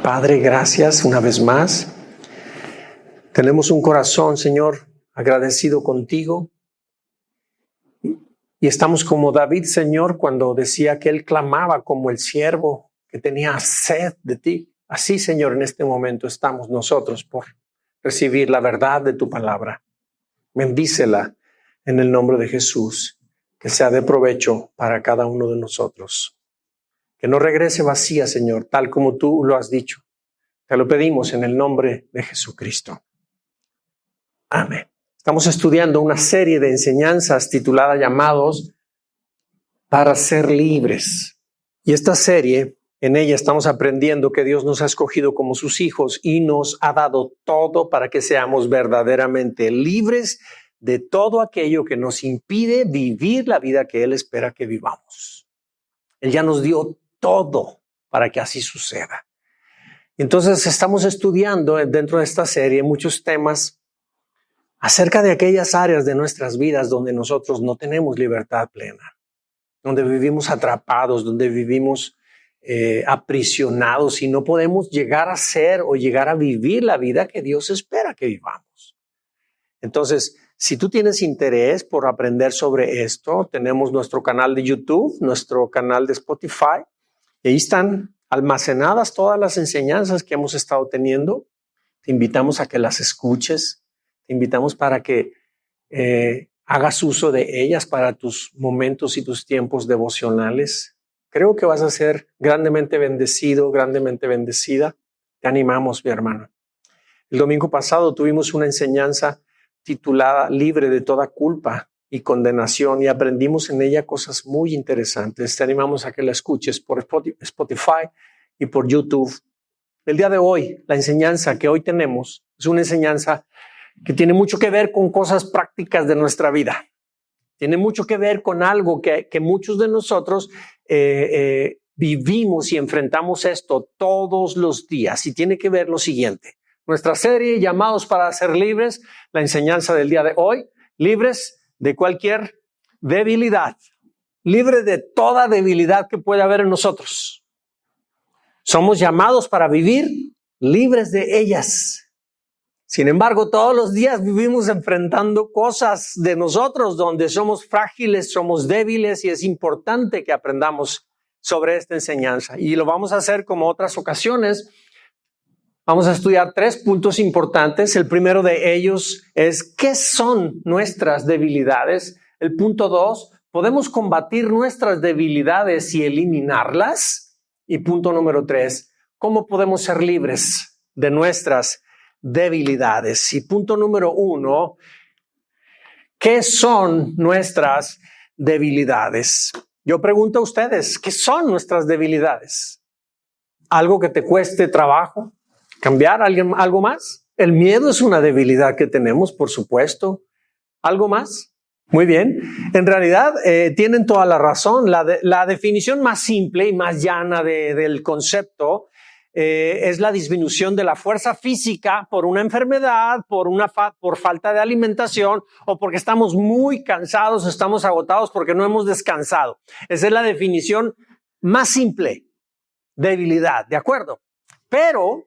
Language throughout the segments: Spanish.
Padre, gracias una vez más. Tenemos un corazón, Señor, agradecido contigo. Y estamos como David, Señor, cuando decía que él clamaba como el siervo que tenía sed de ti. Así, Señor, en este momento estamos nosotros por recibir la verdad de tu palabra. Bendícela en el nombre de Jesús, que sea de provecho para cada uno de nosotros. Que no regrese vacía, Señor, tal como tú lo has dicho. Te lo pedimos en el nombre de Jesucristo. Amén. Estamos estudiando una serie de enseñanzas titulada llamados para ser libres. Y esta serie, en ella estamos aprendiendo que Dios nos ha escogido como sus hijos y nos ha dado todo para que seamos verdaderamente libres de todo aquello que nos impide vivir la vida que Él espera que vivamos. Él ya nos dio todo para que así suceda. Entonces estamos estudiando dentro de esta serie muchos temas acerca de aquellas áreas de nuestras vidas donde nosotros no tenemos libertad plena, donde vivimos atrapados, donde vivimos aprisionados y no podemos llegar a ser o llegar a vivir la vida que Dios espera que vivamos. Entonces, si tú tienes interés por aprender sobre esto, tenemos nuestro canal de YouTube, nuestro canal de Spotify, y ahí están almacenadas todas las enseñanzas que hemos estado teniendo. Te invitamos a que las escuches, te invitamos para que hagas uso de ellas para tus momentos y tus tiempos devocionales. Creo que vas a ser grandemente bendecido, grandemente bendecida. Te animamos, mi hermano. El domingo pasado tuvimos una enseñanza titulada Libre de toda culpa y condenación, y aprendimos en ella cosas muy interesantes. Te animamos a que la escuches por Spotify y por YouTube. El día de hoy, la enseñanza que hoy tenemos es una enseñanza que tiene mucho que ver con cosas prácticas de nuestra vida. Tiene mucho que ver con algo que muchos de nosotros vivimos y enfrentamos esto todos los días. Y tiene que ver lo siguiente. Nuestra serie Llamados para ser libres, la enseñanza del día de hoy, libres de cualquier debilidad, libre de toda debilidad que pueda haber en nosotros. Somos llamados para vivir libres de ellas. Sin embargo, todos los días vivimos enfrentando cosas de nosotros donde somos frágiles, somos débiles, y es importante que aprendamos sobre esta enseñanza. Y lo vamos a hacer como otras ocasiones. Vamos a estudiar 3 puntos importantes. El primero de ellos es ¿qué son nuestras debilidades? El punto 2, ¿podemos combatir nuestras debilidades y eliminarlas? Y punto número 3, ¿cómo podemos ser libres de nuestras debilidades? Y punto número 1, ¿qué son nuestras debilidades? Yo pregunto a ustedes, ¿qué son nuestras debilidades? ¿Algo que te cueste trabajo cambiar? ¿Algo más? El miedo es una debilidad que tenemos, por supuesto. ¿Algo más? Muy bien. En realidad, tienen toda la razón. La definición más simple y más llana del concepto es la disminución de la fuerza física por una enfermedad, por falta de alimentación o porque estamos muy cansados, estamos agotados porque no hemos descansado. Esa es la definición más simple. Debilidad, ¿de acuerdo? Pero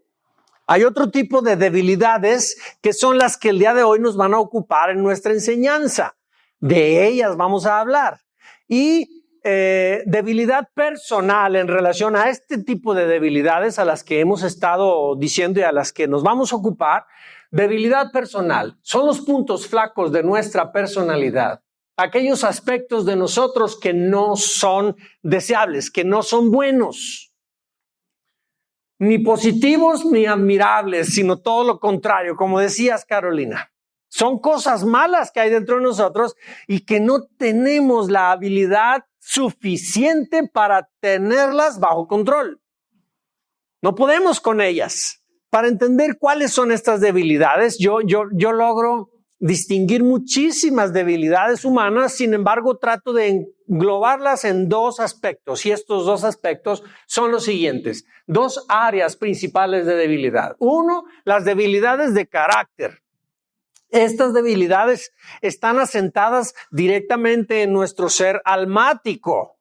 hay otro tipo de debilidades que son las que el día de hoy nos van a ocupar en nuestra enseñanza. De ellas vamos a hablar. Y debilidad personal en relación a este tipo de debilidades a las que hemos estado diciendo y a las que nos vamos a ocupar. Debilidad personal son los puntos flacos de nuestra personalidad. Aquellos aspectos de nosotros que no son deseables, que no son buenos. Ni positivos ni admirables, sino todo lo contrario, como decías, Carolina. Son cosas malas que hay dentro de nosotros y que no tenemos la habilidad suficiente para tenerlas bajo control. No podemos con ellas. Para entender cuáles son estas debilidades, yo logro distinguir muchísimas debilidades humanas, sin embargo, trato de englobarlas en 2 aspectos, y estos 2 aspectos son los siguientes. 2 áreas principales de debilidad. 1, las debilidades de carácter. Estas debilidades están asentadas directamente en nuestro ser almático,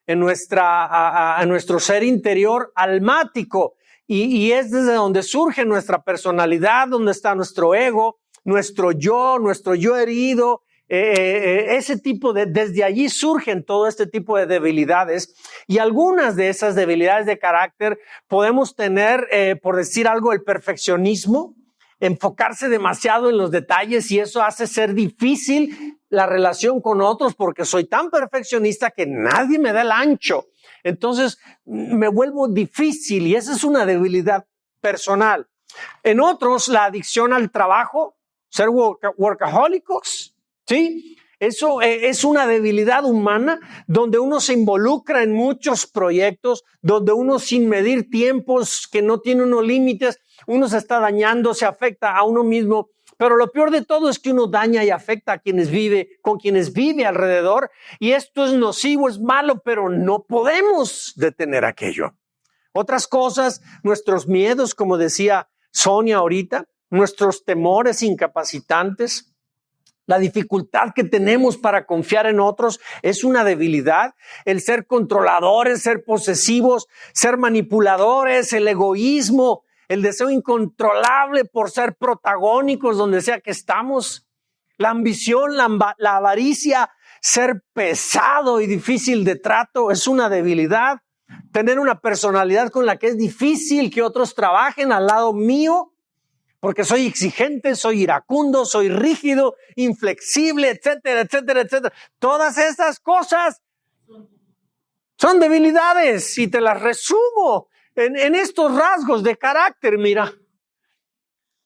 en nuestro ser interior almático. y es desde donde surge nuestra personalidad, donde está nuestro ego, nuestro yo herido. Ese tipo desde allí surgen todo este tipo de debilidades, y algunas de esas debilidades de carácter podemos tener, por decir algo, el perfeccionismo, enfocarse demasiado en los detalles, y eso hace ser difícil la relación con otros porque soy tan perfeccionista que nadie me da el ancho. Entonces me vuelvo difícil, y esa es una debilidad personal. En otros, la adicción al trabajo, ser workahólicos, ¿sí? Eso es una debilidad humana donde uno se involucra en muchos proyectos, donde uno, sin medir tiempos, que no tiene unos límites, uno se está dañando, se afecta a uno mismo. Pero lo peor de todo es que uno daña y afecta a con quienes vive alrededor, y esto es nocivo, es malo, pero no podemos detener aquello. Otras cosas, nuestros miedos, como decía Sonia ahorita, nuestros temores incapacitantes, la dificultad que tenemos para confiar en otros es una debilidad. El ser controladores, ser posesivos, ser manipuladores, el egoísmo, el deseo incontrolable por ser protagónicos donde sea que estamos, la ambición, la avaricia, ser pesado y difícil de trato es una debilidad. Tener una personalidad con la que es difícil que otros trabajen al lado mío, porque soy exigente, soy iracundo, soy rígido, inflexible, etcétera, etcétera, etcétera. Todas estas cosas son debilidades, y te las resumo en estos rasgos de carácter. Mira: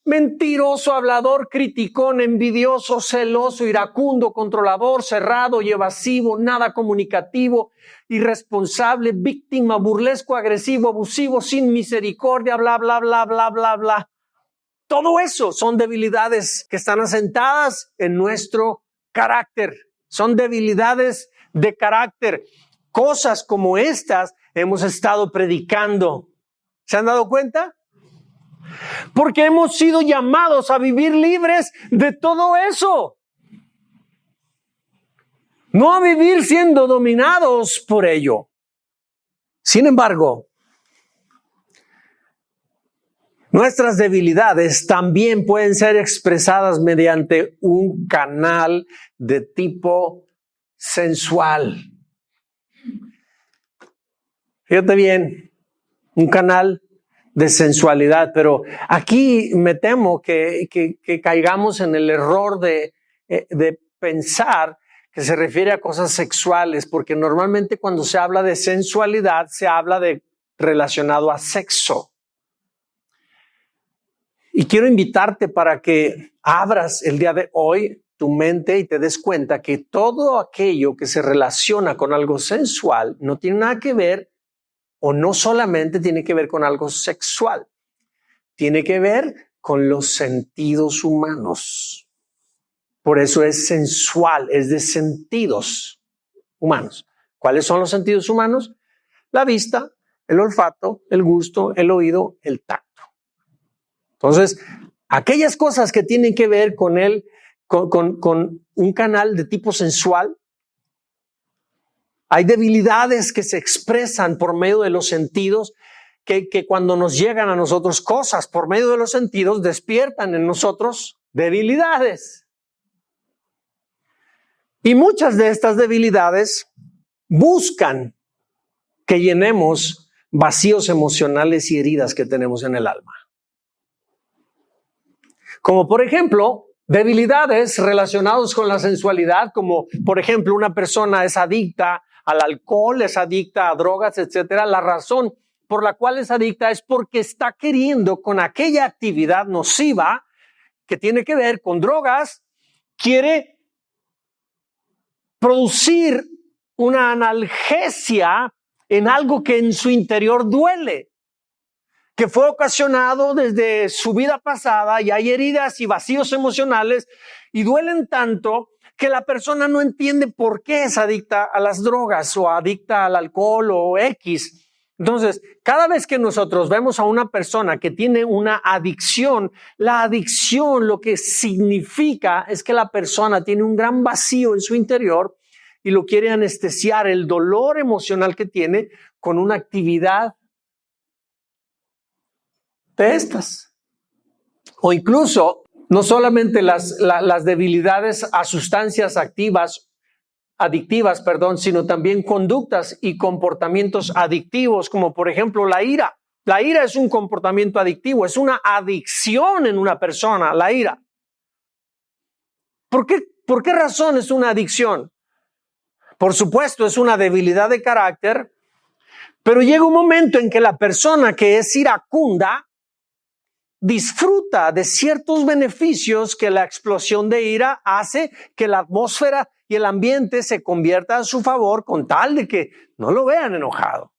mentiroso, hablador, criticón, envidioso, celoso, iracundo, controlador, cerrado y evasivo, nada comunicativo, irresponsable, víctima, burlesco, agresivo, abusivo, sin misericordia, bla, bla, bla, bla, bla, bla. Todo eso son debilidades que están asentadas en nuestro carácter. Son debilidades de carácter. Cosas como estas hemos estado predicando. ¿Se han dado cuenta? Porque hemos sido llamados a vivir libres de todo eso. No a vivir siendo dominados por ello. Sin embargo, nuestras debilidades también pueden ser expresadas mediante un canal de tipo sensual. Fíjate bien, un canal de sensualidad, pero aquí me temo que caigamos en el error de pensar que se refiere a cosas sexuales, porque normalmente cuando se habla de sensualidad se habla de relacionado a sexo. Y quiero invitarte para que abras el día de hoy tu mente y te des cuenta que todo aquello que se relaciona con algo sensual no tiene nada que ver, o no solamente tiene que ver con algo sexual, tiene que ver con los sentidos humanos. Por eso es sensual, es de sentidos humanos. ¿Cuáles son los sentidos humanos? La vista, el olfato, el gusto, el oído, el tacto. Entonces, aquellas cosas que tienen que ver con un canal de tipo sensual, hay debilidades que se expresan por medio de los sentidos, que cuando nos llegan a nosotros cosas por medio de los sentidos, despiertan en nosotros debilidades. Y muchas de estas debilidades buscan que llenemos vacíos emocionales y heridas que tenemos en el alma. Como por ejemplo, debilidades relacionadas con la sensualidad, como por ejemplo una persona es adicta al alcohol, es adicta a drogas, etcétera. La razón por la cual es adicta es porque está queriendo, con aquella actividad nociva que tiene que ver con drogas, quiere producir una analgesia en algo que en su interior duele, que fue ocasionado desde su vida pasada, y hay heridas y vacíos emocionales y duelen tanto que la persona no entiende por qué es adicta a las drogas o adicta al alcohol o X. Entonces, cada vez que nosotros vemos a una persona que tiene una adicción, la adicción lo que significa es que la persona tiene un gran vacío en su interior y lo quiere anestesiar, el dolor emocional que tiene, con una actividad de estas. O incluso, no solamente las debilidades a sustancias adictivas, sino también conductas y comportamientos adictivos, como por ejemplo la ira. La ira es un comportamiento adictivo, es una adicción en una persona, la ira. ¿Por qué razón es una adicción? Por supuesto, es una debilidad de carácter, pero llega un momento en que la persona que es iracunda disfruta de ciertos beneficios que la explosión de ira hace que la atmósfera y el ambiente se convierta a su favor con tal de que no lo vean enojado.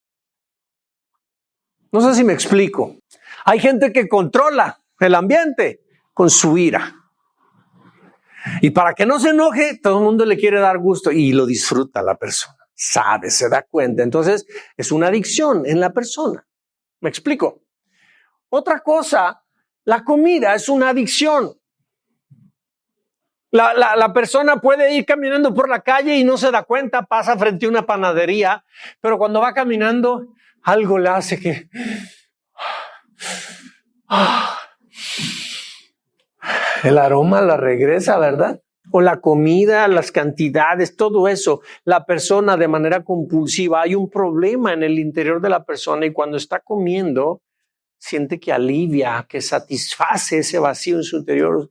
No sé si me explico. Hay gente que controla el ambiente con su ira. Y para que no se enoje, todo el mundo le quiere dar gusto y lo disfruta la persona. Sabe, se da cuenta. Entonces, es una adicción en la persona. ¿Me explico? Otra cosa, la comida es una adicción. La persona puede ir caminando por la calle y no se da cuenta, pasa frente a una panadería, pero cuando va caminando, algo le hace que... El aroma la regresa, ¿verdad? O la comida, las cantidades, todo eso. La persona de manera compulsiva, hay un problema en el interior de la persona y cuando está comiendo, siente que alivia, que satisface ese vacío en su interior.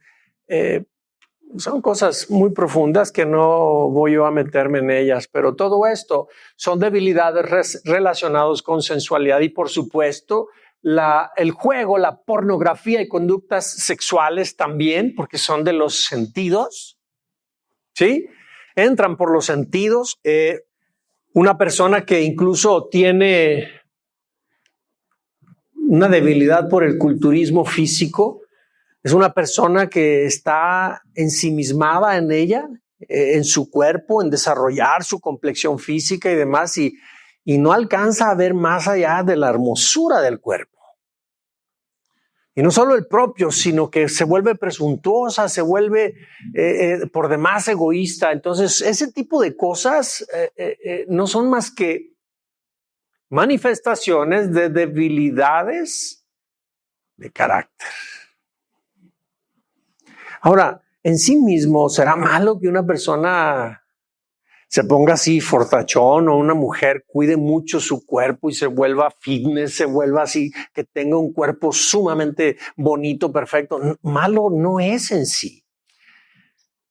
Son cosas muy profundas que no voy yo a meterme en ellas, pero todo esto son debilidades relacionadas con sensualidad y por supuesto el juego, la pornografía y conductas sexuales también, porque son de los sentidos, ¿sí? Entran por los sentidos. Una persona que incluso tiene una debilidad por el culturismo físico, es una persona que está ensimismada en ella, en su cuerpo, en desarrollar su complexión física y demás, y no alcanza a ver más allá de la hermosura del cuerpo. Y no solo el propio, sino que se vuelve presuntuosa, se vuelve por demás egoísta. Entonces, ese tipo de cosas no son más que manifestaciones de debilidades de carácter. Ahora, en sí mismo, ¿será malo que una persona se ponga así fortachón o una mujer cuide mucho su cuerpo y se vuelva fitness, se vuelva así, que tenga un cuerpo sumamente bonito, perfecto? Malo no es en sí.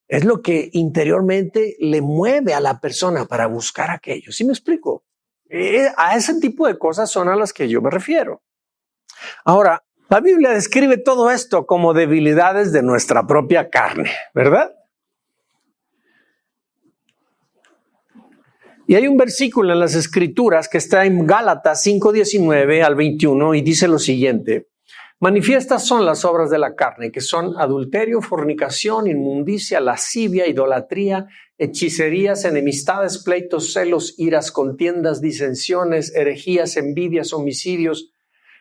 Es lo que interiormente le mueve a la persona para buscar aquello. ¿Sí me explico? A ese tipo de cosas son a las que yo me refiero. Ahora, la Biblia describe todo esto como debilidades de nuestra propia carne, ¿verdad? Y hay un versículo en las Escrituras que está en Gálatas 5:19 al 21 y dice lo siguiente: manifiestas son las obras de la carne, que son adulterio, fornicación, inmundicia, lascivia, idolatría, hechicerías, enemistades, pleitos, celos, iras, contiendas, disensiones, herejías, envidias, homicidios,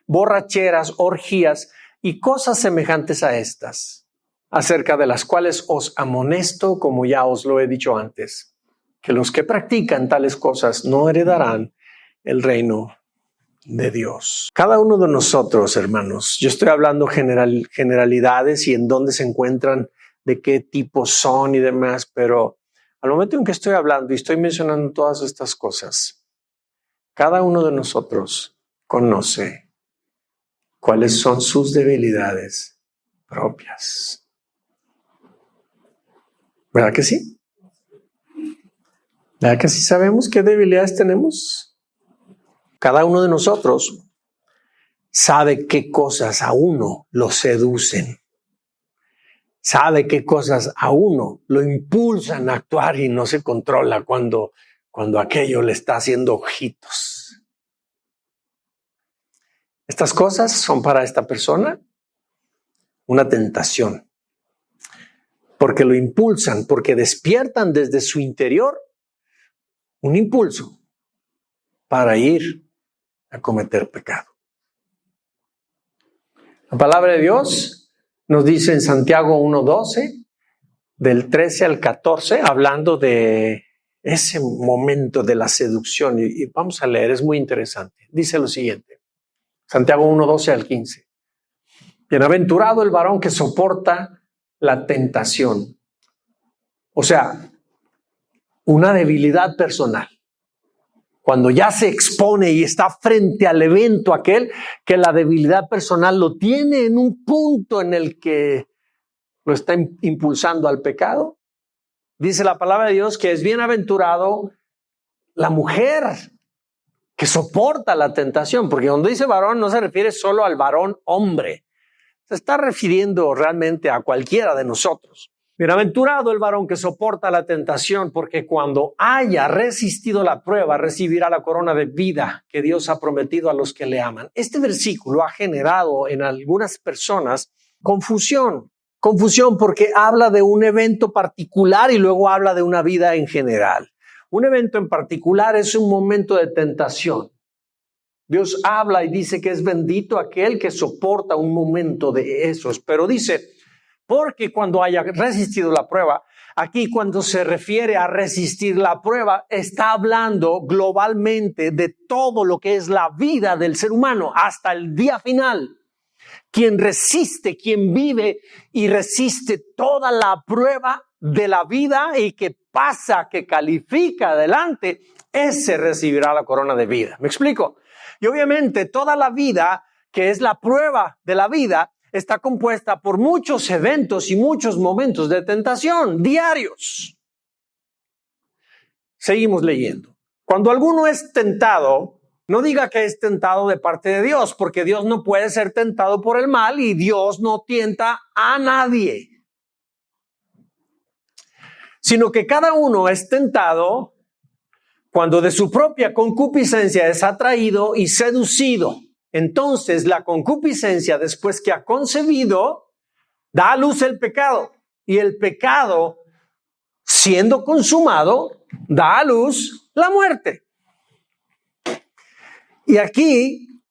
borracheras, orgías y cosas semejantes a estas, acerca de las cuales os amonesto, como ya os lo he dicho antes, que los que practican tales cosas no heredarán el reino de Dios. Cada uno de nosotros, hermanos, yo estoy hablando generalidades y en dónde se encuentran, de qué tipo son y demás, pero al momento en que estoy hablando y estoy mencionando todas estas cosas, cada uno de nosotros conoce cuáles son sus debilidades propias. ¿Verdad que sí? ¿Verdad que sí sabemos qué debilidades tenemos? Cada uno de nosotros sabe qué cosas a uno lo seducen. Sabe qué cosas a uno lo impulsan a actuar y no se controla cuando aquello le está haciendo ojitos. Estas cosas son para esta persona una tentación, porque lo impulsan, porque despiertan desde su interior un impulso para ir a cometer pecado. La palabra de Dios nos dice en Santiago 1:12, del 13 al 14, hablando de ese momento de la seducción, y vamos a leer, es muy interesante. Dice lo siguiente, Santiago 1:12 al 15. Bienaventurado el varón que soporta la tentación. O sea, una debilidad personal. Cuando ya se expone y está frente al evento aquel, que la debilidad personal lo tiene en un punto en el que lo está impulsando al pecado. Dice la palabra de Dios que es bienaventurado la mujer que soporta la tentación, porque cuando dice varón no se refiere solo al varón hombre, se está refiriendo realmente a cualquiera de nosotros. Bienaventurado el varón que soporta la tentación, porque cuando haya resistido la prueba, recibirá la corona de vida que Dios ha prometido a los que le aman. Este versículo ha generado en algunas personas confusión porque habla de un evento particular y luego habla de una vida en general. Un evento en particular es un momento de tentación. Dios habla y dice que es bendito aquel que soporta un momento de esos, pero dice, porque cuando haya resistido la prueba, aquí cuando se refiere a resistir la prueba, está hablando globalmente de todo lo que es la vida del ser humano hasta el día final. Quien resiste, quien vive y resiste toda la prueba de la vida y que pasa, que califica adelante, ese recibirá la corona de vida. ¿Me explico? Y obviamente toda la vida, que es la prueba de la vida, está compuesta por muchos eventos y muchos momentos de tentación diarios. Seguimos leyendo. Cuando alguno es tentado, no diga que es tentado de parte de Dios, porque Dios no puede ser tentado por el mal y Dios no tienta a nadie. Sino que cada uno es tentado cuando de su propia concupiscencia es atraído y seducido. Entonces la concupiscencia, después que ha concebido, da a luz el pecado. Y el pecado, siendo consumado, da a luz la muerte. Y aquí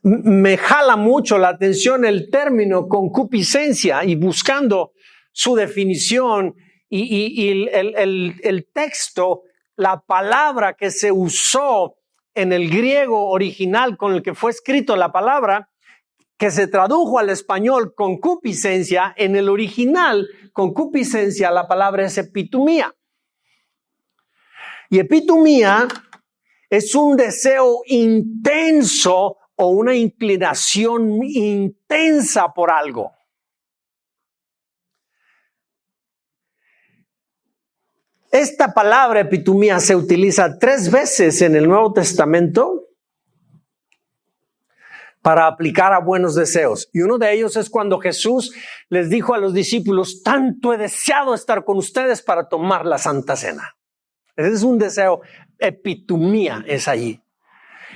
me jala mucho la atención el término concupiscencia y buscando su definición y el texto, la palabra que se usó en el griego original con el que fue escrito la palabra, que se tradujo al español concupiscencia, en el original concupiscencia la palabra es epitumía. Y epitumía es un deseo intenso o una inclinación intensa por algo. Esta palabra epitumía se utiliza 3 veces en el Nuevo Testamento para aplicar a buenos deseos. Y uno de ellos es cuando Jesús les dijo a los discípulos, tanto he deseado estar con ustedes para tomar la Santa Cena. Ese es un deseo, epitumía es allí.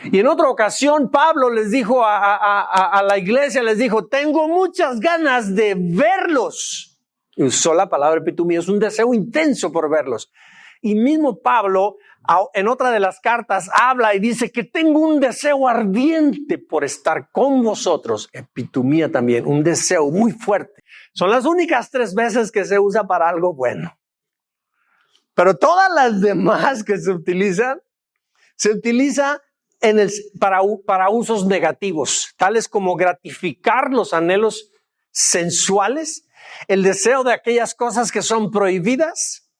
Y en otra ocasión Pablo les dijo a la iglesia, les dijo, tengo muchas ganas de verlos. Y usó la palabra epitumía, es un deseo intenso por verlos. Y mismo Pablo, en otra de las cartas, habla y dice que tengo un deseo ardiente por estar con vosotros. Epitumía también, un deseo muy fuerte. Son las únicas 3 veces que se usa para algo bueno. Pero todas las demás que se utiliza para usos negativos, tales como gratificar los anhelos sensuales, el deseo de aquellas cosas que son prohibidas,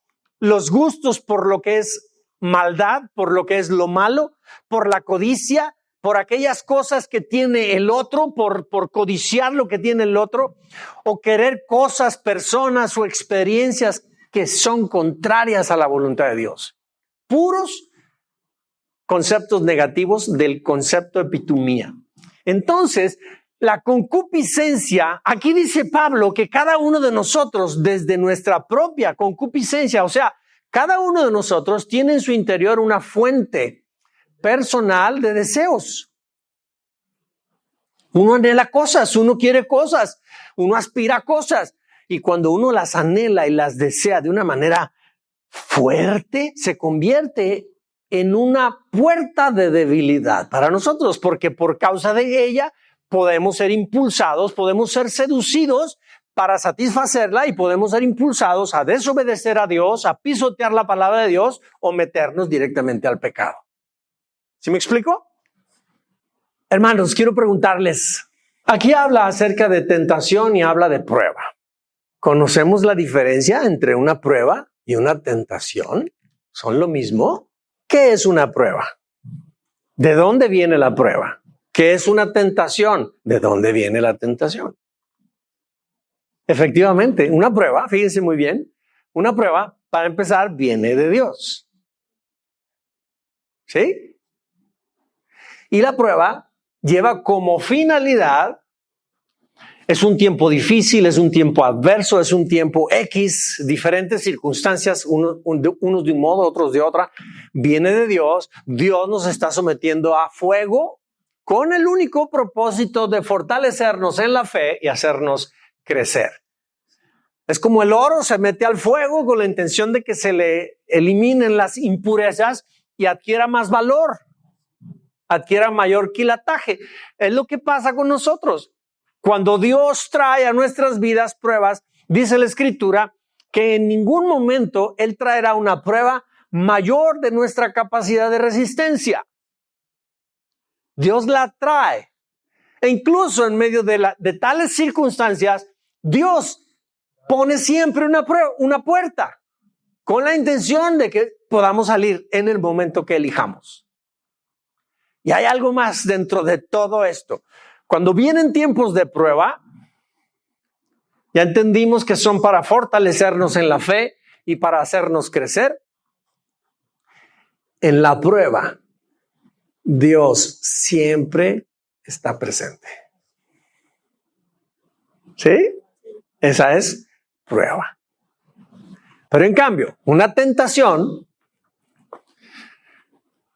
los gustos por lo que es maldad, por lo que es lo malo, por la codicia, por aquellas cosas que tiene el otro, por codiciar lo que tiene el otro, o querer cosas, personas o experiencias que son contrarias a la voluntad de Dios. Puros conceptos negativos del concepto epitumía. Entonces, la concupiscencia, aquí dice Pablo que cada uno de nosotros, desde nuestra propia concupiscencia, o sea, cada uno de nosotros tiene en su interior una fuente personal de deseos. Uno anhela cosas, uno quiere cosas, uno aspira a cosas. Y cuando uno las anhela y las desea de una manera fuerte, se convierte en una puerta de debilidad para nosotros, porque por causa de ella podemos ser impulsados, podemos ser seducidos para satisfacerla y podemos ser impulsados a desobedecer a Dios, a pisotear la palabra de Dios o meternos directamente al pecado. ¿Sí me explico? Hermanos, quiero preguntarles, Aquí habla acerca de tentación y habla de prueba. ¿Conocemos la diferencia entre una prueba y una tentación? ¿Son lo mismo? ¿Qué es una prueba? ¿De dónde viene la prueba? ¿Qué es una tentación? ¿De dónde viene la tentación? Efectivamente, una prueba, fíjense muy bien, una prueba, para empezar, viene de Dios. ¿Sí? Y la prueba lleva como finalidad, es un tiempo difícil, es un tiempo adverso, es un tiempo X, diferentes circunstancias, unos de un modo, otros de otra, viene de Dios. Dios nos está sometiendo a fuego con el único propósito de fortalecernos en la fe y hacernos crecer. Es como el oro se mete al fuego con la intención de que se le eliminen las impurezas y adquiera más valor, adquiera mayor quilataje. Es lo que pasa con nosotros. Cuando Dios trae a nuestras vidas pruebas, dice la Escritura que en ningún momento Él traerá una prueba mayor de nuestra capacidad de resistencia. Dios la trae. E incluso en medio de tales circunstancias, Dios pone siempre una puerta con la intención de que podamos salir en el momento que elijamos. Y hay algo más dentro de todo esto. Cuando vienen tiempos de prueba, ya entendimos que son para fortalecernos en la fe y para hacernos crecer. En la prueba, Dios siempre está presente. ¿Sí? Esa es prueba. Pero en cambio, una tentación,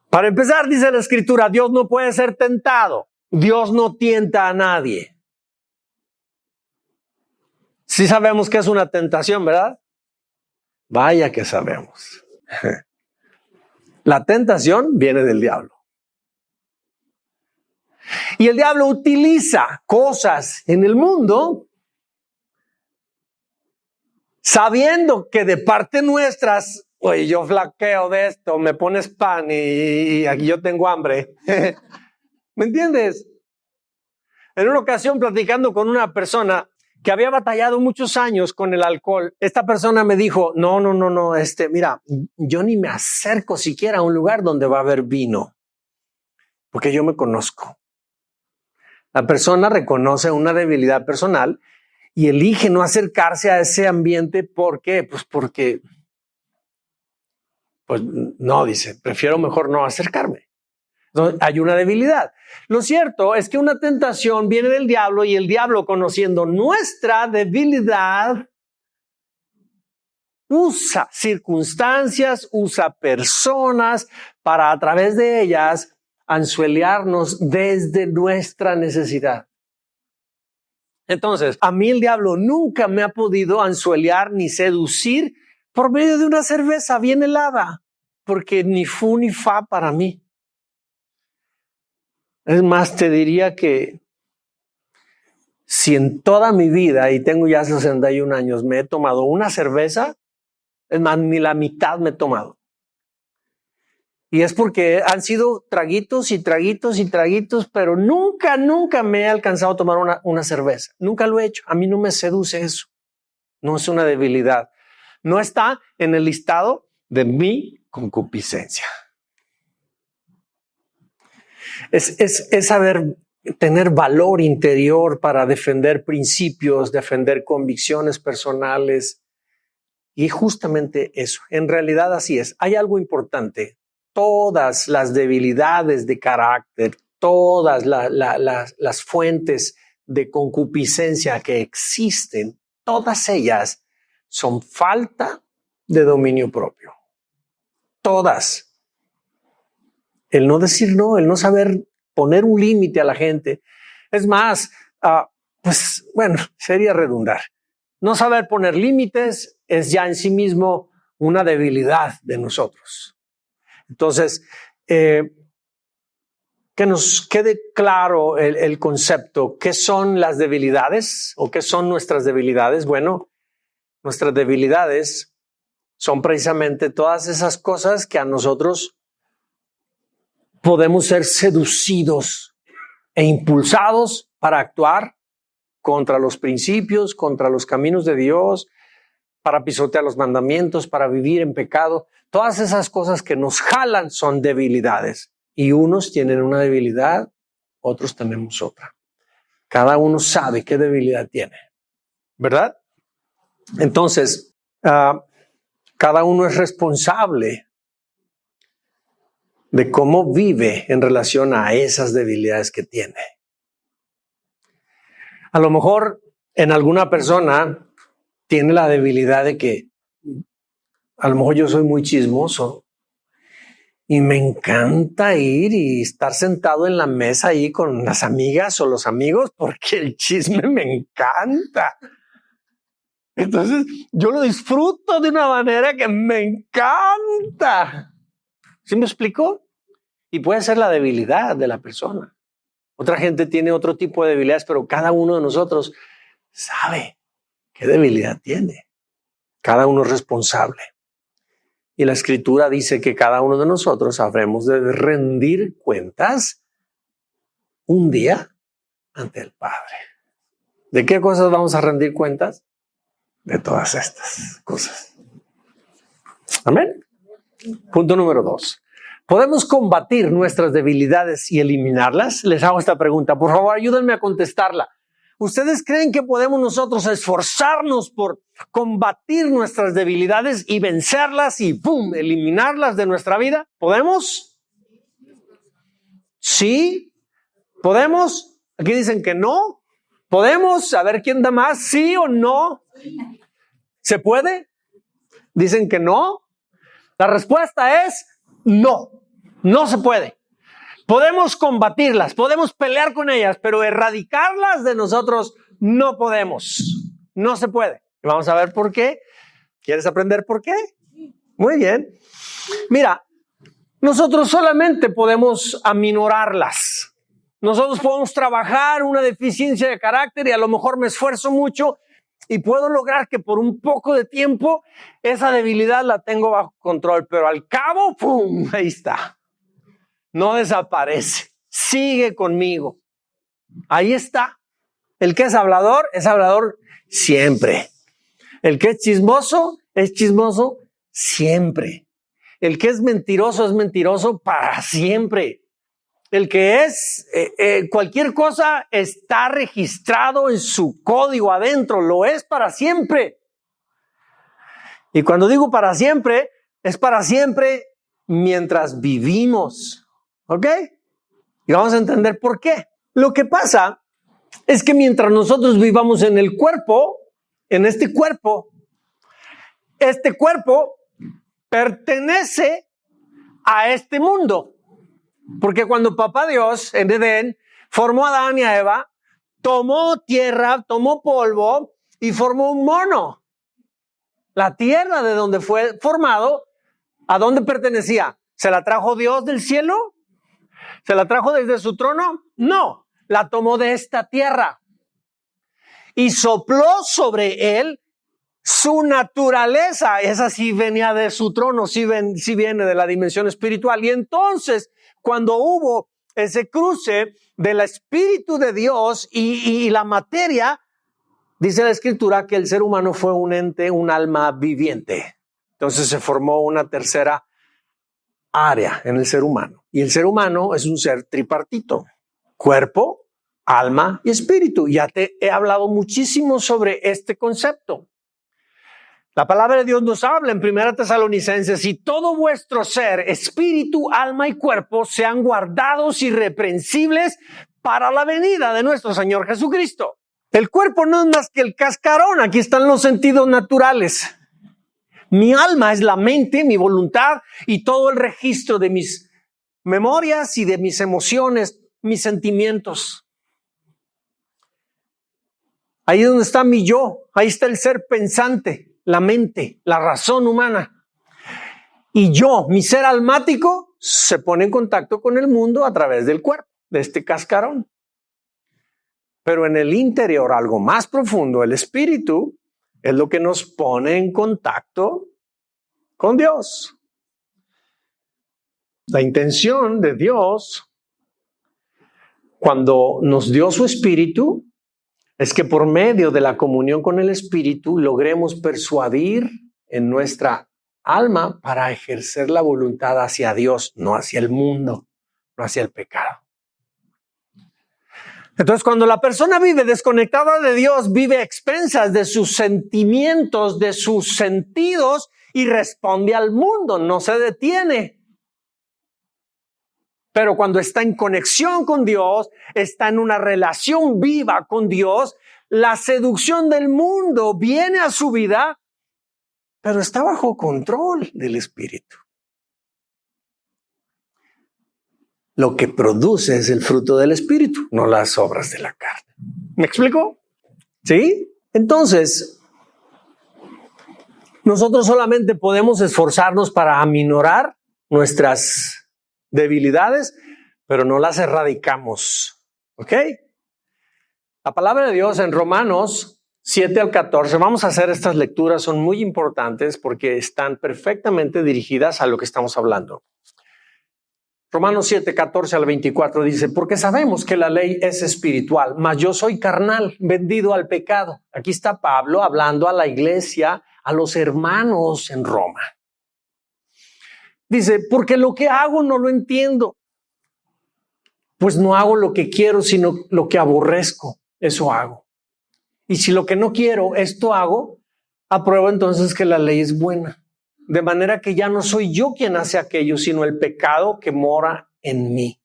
para empezar, dice la Escritura, Dios no puede ser tentado. Dios no tienta a nadie. Sí sabemos que es una tentación, ¿verdad? Vaya que sabemos. La tentación viene del diablo. Y el diablo utiliza cosas en el mundo sabiendo que de parte nuestras, oye, yo flaqueo de esto, me pones pan y aquí yo tengo hambre. ¿Me entiendes? En una ocasión platicando con una persona que había batallado muchos años con el alcohol, esta persona me dijo, no, mira, yo ni me acerco siquiera a un lugar donde va a haber vino, porque yo me conozco. La persona reconoce una debilidad personal y elige no acercarse a ese ambiente. ¿Por qué? Pues porque, no, dice, prefiero mejor no acercarme. Entonces, hay una debilidad. Lo cierto es que una tentación viene del diablo y el diablo, conociendo nuestra debilidad, usa circunstancias, usa personas para a través de ellas anzueliarnos desde nuestra necesidad. Entonces, a mí el diablo nunca me ha podido anzueliar ni seducir por medio de una cerveza bien helada, porque ni fu ni fa para mí. Es más, te diría que si en toda mi vida, y tengo ya 61 años, me he tomado una cerveza, es más, ni la mitad me he tomado. Y es porque han sido traguitos y traguitos y traguitos, pero nunca me he alcanzado a tomar una cerveza. Nunca lo he hecho. A mí no me seduce eso. No es una debilidad. No está en el listado de mi concupiscencia. Es saber tener valor interior para defender principios, defender convicciones personales. Y justamente eso, en realidad así es. Hay algo importante. Todas las debilidades de carácter, todas las fuentes de concupiscencia que existen, todas ellas son falta de dominio propio. Todas. El no decir no, el no saber poner un límite a la gente. Es más, sería redundar. No saber poner límites es ya en sí mismo una debilidad de nosotros. Entonces, que nos quede claro el concepto. ¿Qué son las debilidades o qué son nuestras debilidades? Bueno, nuestras debilidades son precisamente todas esas cosas que a nosotros podemos ser seducidos e impulsados para actuar contra los principios, contra los caminos de Dios, para pisotear los mandamientos, para vivir en pecado. Todas esas cosas que nos jalan son debilidades. Y unos tienen una debilidad, otros tenemos otra. Cada uno sabe qué debilidad tiene, ¿verdad? Entonces, cada uno es responsable de cómo vive en relación a esas debilidades que tiene. A lo mejor en alguna persona tiene la debilidad de que a lo mejor yo soy muy chismoso y me encanta ir y estar sentado en la mesa ahí con las amigas o los amigos porque el chisme me encanta. Entonces yo lo disfruto de una manera que me encanta. ¿Sí me explico? Y puede ser la debilidad de la persona. Otra gente tiene otro tipo de debilidades, pero cada uno de nosotros sabe qué debilidad tiene. Cada uno es responsable. Y la Escritura dice que cada uno de nosotros habremos de rendir cuentas un día ante el Padre. ¿De qué cosas vamos a rendir cuentas? De todas estas cosas. Amén. Punto número 2. ¿Podemos combatir nuestras debilidades y eliminarlas? Les hago esta pregunta. Por favor, ayúdenme a contestarla. ¿Ustedes creen que podemos nosotros esforzarnos por combatir nuestras debilidades y vencerlas y ¡pum! Eliminarlas de nuestra vida? ¿Podemos? ¿Sí? ¿Podemos? Aquí dicen que no. ¿Podemos? A ver quién da más. ¿Sí o no? ¿Se puede? Dicen que no. La respuesta es no. No se puede. Podemos combatirlas, podemos pelear con ellas, pero erradicarlas de nosotros no podemos. No se puede. Y vamos a ver por qué. ¿Quieres aprender por qué? Muy bien. Mira, nosotros solamente podemos aminorarlas. Nosotros podemos trabajar una deficiencia de carácter y a lo mejor me esfuerzo mucho y puedo lograr que por un poco de tiempo esa debilidad la tengo bajo control, pero al cabo, ¡pum! Ahí está. No desaparece. Sigue conmigo. Ahí está. El que es hablador siempre. El que es chismoso siempre. El que es mentiroso para siempre. El que es cualquier cosa está registrado en su código adentro, lo es para siempre. Y cuando digo para siempre, es para siempre mientras vivimos. ¿Ok? Y vamos a entender por qué. Lo que pasa es que mientras nosotros vivamos en el cuerpo, en este cuerpo pertenece a este mundo. Porque cuando Papá Dios en Edén formó a Adán y a Eva, tomó tierra, tomó polvo y formó un mono. La tierra de donde fue formado, ¿a dónde pertenecía? ¿Se la trajo Dios del cielo? ¿Se la trajo desde su trono? No, la tomó de esta tierra y sopló sobre él su naturaleza. Esa sí venía de su trono, sí viene de la dimensión espiritual. Y entonces, cuando hubo ese cruce del Espíritu de Dios y la materia, dice la Escritura que el ser humano fue un ente, un alma viviente. Entonces se formó una tercera área en el ser humano. Y el ser humano es un ser tripartito: cuerpo, alma y espíritu. Ya te he hablado muchísimo sobre este concepto. La palabra de Dios nos habla en 1 Tesalonicenses: y todo vuestro ser, espíritu, alma y cuerpo sean guardados irreprensibles para la venida de nuestro Señor Jesucristo. El cuerpo no es más que el cascarón. Aquí están los sentidos naturales. Mi alma es la mente, mi voluntad y todo el registro de mis memorias y de mis emociones, mis sentimientos. Ahí es donde está mi yo. Ahí está el ser pensante, la mente, la razón humana. Y yo, mi ser almático, se pone en contacto con el mundo a través del cuerpo, de este cascarón. Pero en el interior, algo más profundo, el espíritu, es lo que nos pone en contacto con Dios. La intención de Dios cuando nos dio su Espíritu, es que por medio de la comunión con el Espíritu logremos persuadir en nuestra alma para ejercer la voluntad hacia Dios, no hacia el mundo, no hacia el pecado. Entonces, cuando la persona vive desconectada de Dios, vive a expensas de sus sentimientos, de sus sentidos y responde al mundo, no se detiene. Pero cuando está en conexión con Dios, está en una relación viva con Dios, la seducción del mundo viene a su vida, pero está bajo control del Espíritu. Lo que produce es el fruto del Espíritu, no las obras de la carne. ¿Me explico? ¿Sí? Entonces, nosotros solamente podemos esforzarnos para aminorar nuestras debilidades, pero no las erradicamos. ¿Ok? La palabra de Dios en Romanos 7 al 14, vamos a hacer estas lecturas, son muy importantes porque están perfectamente dirigidas a lo que estamos hablando. Romanos 7, 14 al 24 dice, porque sabemos que la ley es espiritual, mas yo soy carnal, vendido al pecado. Aquí está Pablo hablando a la iglesia, a los hermanos en Roma. Dice, porque lo que hago no lo entiendo. Pues no hago lo que quiero, sino lo que aborrezco, eso hago. Y si lo que no quiero, esto hago, apruebo entonces que la ley es buena. De manera que ya no soy yo quien hace aquello, sino el pecado que mora en mí.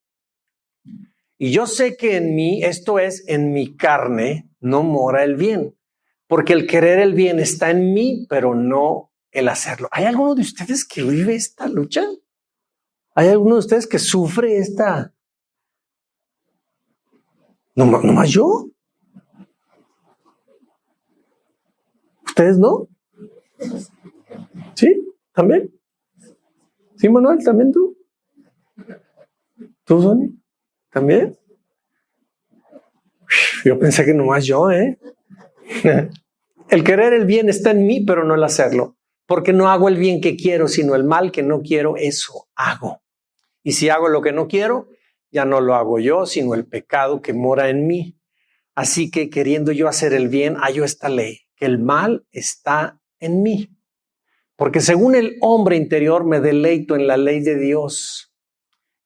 Y yo sé que en mí, esto es, en mi carne, no mora el bien. Porque el querer el bien está en mí, pero no el hacerlo. ¿Hay alguno de ustedes que vive esta lucha? ¿Hay alguno de ustedes que sufre esta? ¿No más yo? ¿Ustedes no? ¿Sí? ¿También? ¿Sí, Manuel? ¿También tú? ¿Tú, Sonia? ¿También? Yo pensé que nomás yo, ¿eh? El querer el bien está en mí, pero no el hacerlo. Porque no hago el bien que quiero, sino el mal que no quiero, eso hago. Y si hago lo que no quiero, ya no lo hago yo, sino el pecado que mora en mí. Así que queriendo yo hacer el bien, hallo esta ley, que el mal está en mí. Porque según el hombre interior me deleito en la ley de Dios,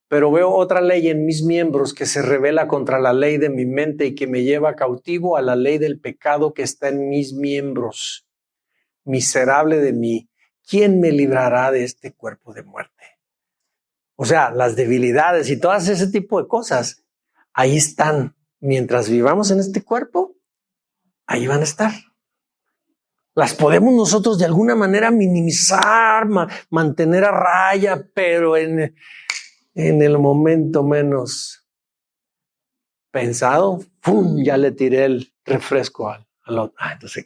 pero veo otra ley en mis miembros que se rebela contra la ley de mi mente y que me lleva cautivo a la ley del pecado que está en mis miembros. Miserable de mí, ¿quién me librará de este cuerpo de muerte? O sea, las debilidades y todas ese tipo de cosas, ahí están. Mientras vivamos en este cuerpo, ahí van a estar. Las podemos nosotros de alguna manera minimizar, mantener a raya, pero en el momento menos pensado, ¡pum!, ya le tiré el refresco al otro. Entonces,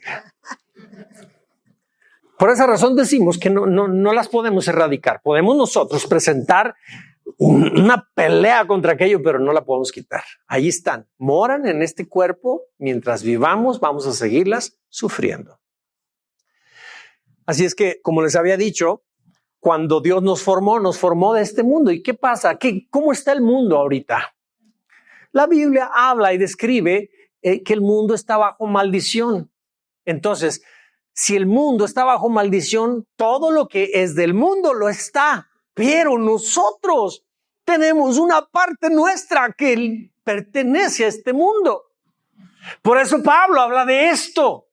por esa razón decimos que no las podemos erradicar. Podemos nosotros presentar una pelea contra aquello, pero no la podemos quitar. Ahí están, moran en este cuerpo. Mientras vivamos, vamos a seguirlas sufriendo. Así es que, como les había dicho, cuando Dios nos formó de este mundo. ¿Y qué pasa? ¿Cómo está el mundo ahorita? La Biblia habla y describe que el mundo está bajo maldición. Entonces, si el mundo está bajo maldición, todo lo que es del mundo lo está. Pero nosotros tenemos una parte nuestra que pertenece a este mundo. Por eso Pablo habla de esto.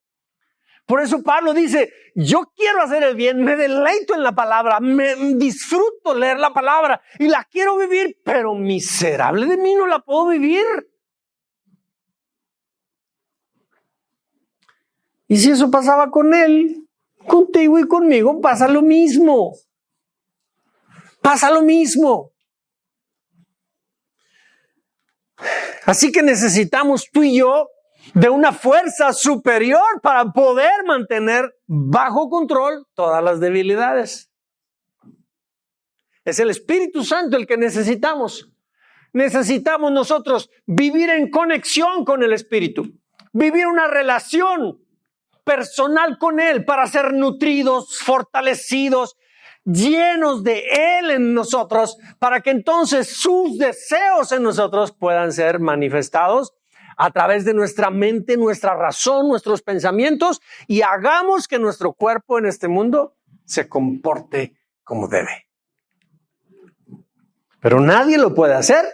Por eso Pablo dice, yo quiero hacer el bien, me deleito en la palabra, me disfruto leer la palabra y la quiero vivir, pero miserable de mí no la puedo vivir. Y si eso pasaba con él, contigo y conmigo pasa lo mismo. Pasa lo mismo. Así que necesitamos tú y yo de una fuerza superior para poder mantener bajo control todas las debilidades. Es el Espíritu Santo el que necesitamos. Necesitamos nosotros vivir en conexión con el Espíritu, vivir una relación personal con Él para ser nutridos, fortalecidos, llenos de Él en nosotros, para que entonces sus deseos en nosotros puedan ser manifestados a través de nuestra mente, nuestra razón, nuestros pensamientos, y hagamos que nuestro cuerpo en este mundo se comporte como debe. Pero nadie lo puede hacer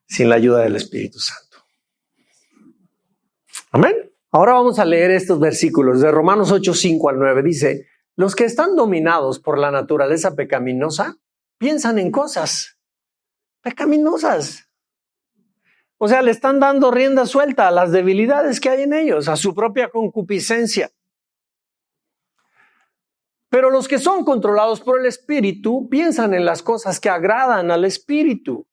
sin la ayuda del Espíritu Santo. Amén. Ahora vamos a leer estos versículos de Romanos 8, 5 al 9. Dice: los que están dominados por la naturaleza pecaminosa piensan en cosas pecaminosas. O sea, le están dando rienda suelta a las debilidades que hay en ellos, a su propia concupiscencia. Pero los que son controlados por el Espíritu piensan en las cosas que agradan al Espíritu.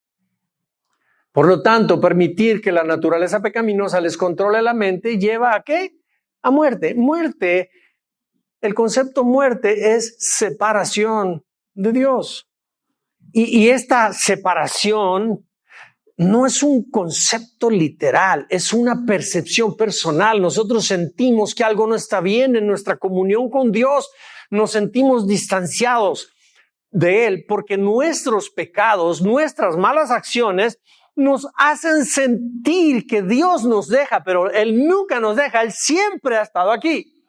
Por lo tanto, permitir que la naturaleza pecaminosa les controle la mente lleva ¿a qué? A muerte. Muerte, el concepto muerte es separación de Dios. Y esta separación no es un concepto literal, es una percepción personal. Nosotros sentimos que algo no está bien en nuestra comunión con Dios. Nos sentimos distanciados de Él porque nuestros pecados, nuestras malas acciones nos hacen sentir que Dios nos deja, pero Él nunca nos deja. Él siempre ha estado aquí.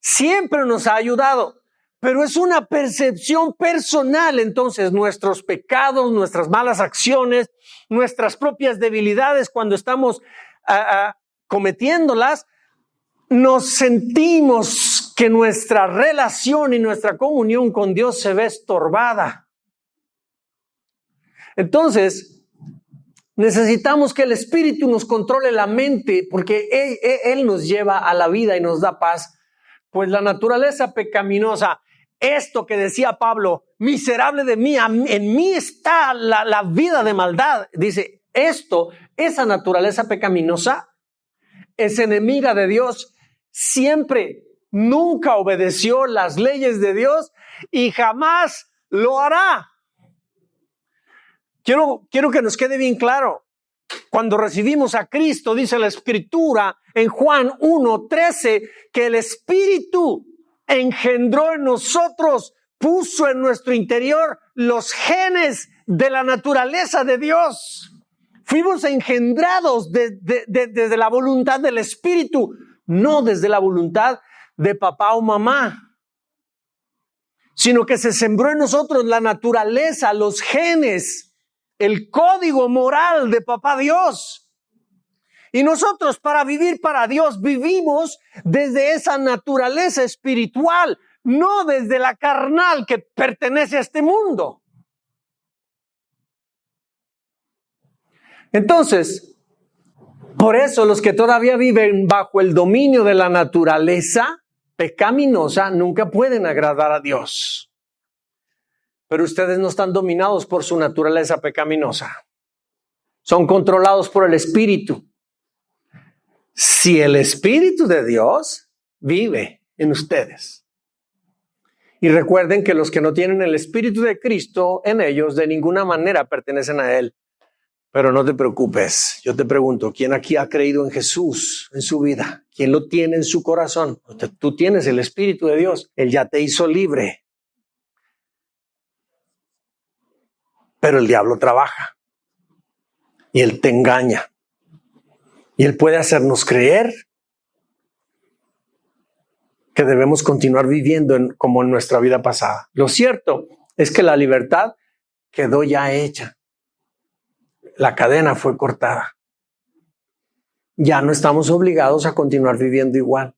Siempre nos ha ayudado. Pero es una percepción personal. Entonces nuestros pecados, nuestras malas acciones, nuestras propias debilidades cuando estamos cometiéndolas, nos sentimos que nuestra relación y nuestra comunión con Dios se ve estorbada. Entonces, necesitamos que el Espíritu nos controle la mente, porque Él nos lleva a la vida y nos da paz. Pues la naturaleza pecaminosa, esto que decía Pablo, miserable de mí, en mí está la vida de maldad. Dice, esa naturaleza pecaminosa es enemiga de Dios siempre. Nunca obedeció las leyes de Dios y jamás lo hará. Quiero que nos quede bien claro. Cuando recibimos a Cristo, dice la Escritura en Juan 1:13, que el Espíritu engendró en nosotros, puso en nuestro interior los genes de la naturaleza de Dios. Fuimos engendrados desde la voluntad del Espíritu, no desde la voluntad de papá o mamá, sino que se sembró en nosotros la naturaleza, los genes, el código moral de papá Dios. Y nosotros, para vivir para Dios, vivimos desde esa naturaleza espiritual, no desde la carnal que pertenece a este mundo. Entonces, por eso los que todavía viven bajo el dominio de la naturaleza pecaminosa nunca pueden agradar a Dios. Pero ustedes no están dominados por su naturaleza pecaminosa. Son controlados por el Espíritu. Si el Espíritu de Dios vive en ustedes. Y recuerden que los que no tienen el Espíritu de Cristo en ellos de ninguna manera pertenecen a Él. Pero no te preocupes. Yo te pregunto, ¿quién aquí ha creído en Jesús en su vida? ¿Quién lo tiene en su corazón? Tú tienes el Espíritu de Dios. Él ya te hizo libre. Pero el diablo trabaja y él te engaña y él puede hacernos creer que debemos continuar viviendo como en nuestra vida pasada. Lo cierto es que la libertad quedó ya hecha. La cadena fue cortada. Ya no estamos obligados a continuar viviendo igual.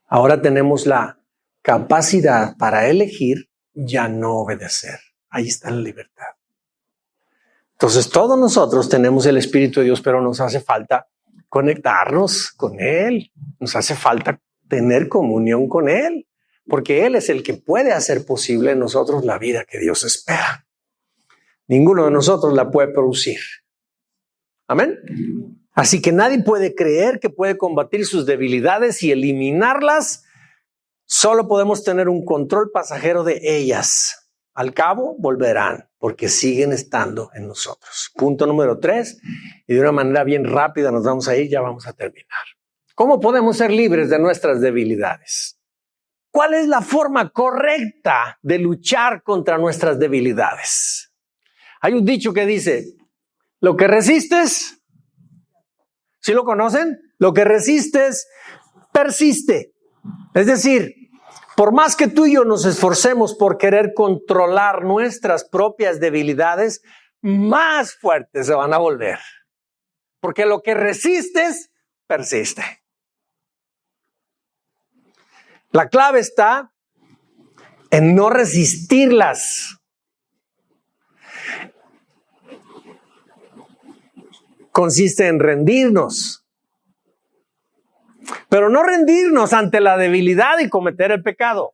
Ahora tenemos la capacidad para elegir ya no obedecer. Ahí está la libertad. Entonces todos nosotros tenemos el Espíritu de Dios, pero nos hace falta conectarnos con Él. Nos hace falta tener comunión con Él, porque Él es el que puede hacer posible en nosotros la vida que Dios espera. Ninguno de nosotros la puede producir. Amén. Así que nadie puede creer que puede combatir sus debilidades y eliminarlas. Solo podemos tener un control pasajero de ellas. Al cabo volverán, porque siguen estando en nosotros. Punto número 3, y de una manera bien rápida nos vamos a ir, ya vamos a terminar. ¿Cómo podemos ser libres de nuestras debilidades? ¿Cuál es la forma correcta de luchar contra nuestras debilidades? Hay un dicho que dice, lo que resistes, ¿sí lo conocen? Lo que resistes, persiste. Es decir, por más que tú y yo nos esforcemos por querer controlar nuestras propias debilidades, más fuertes se van a volver. Porque lo que resistes, persiste. La clave está en no resistirlas. Consiste en rendirnos. Pero no rendirnos ante la debilidad y cometer el pecado.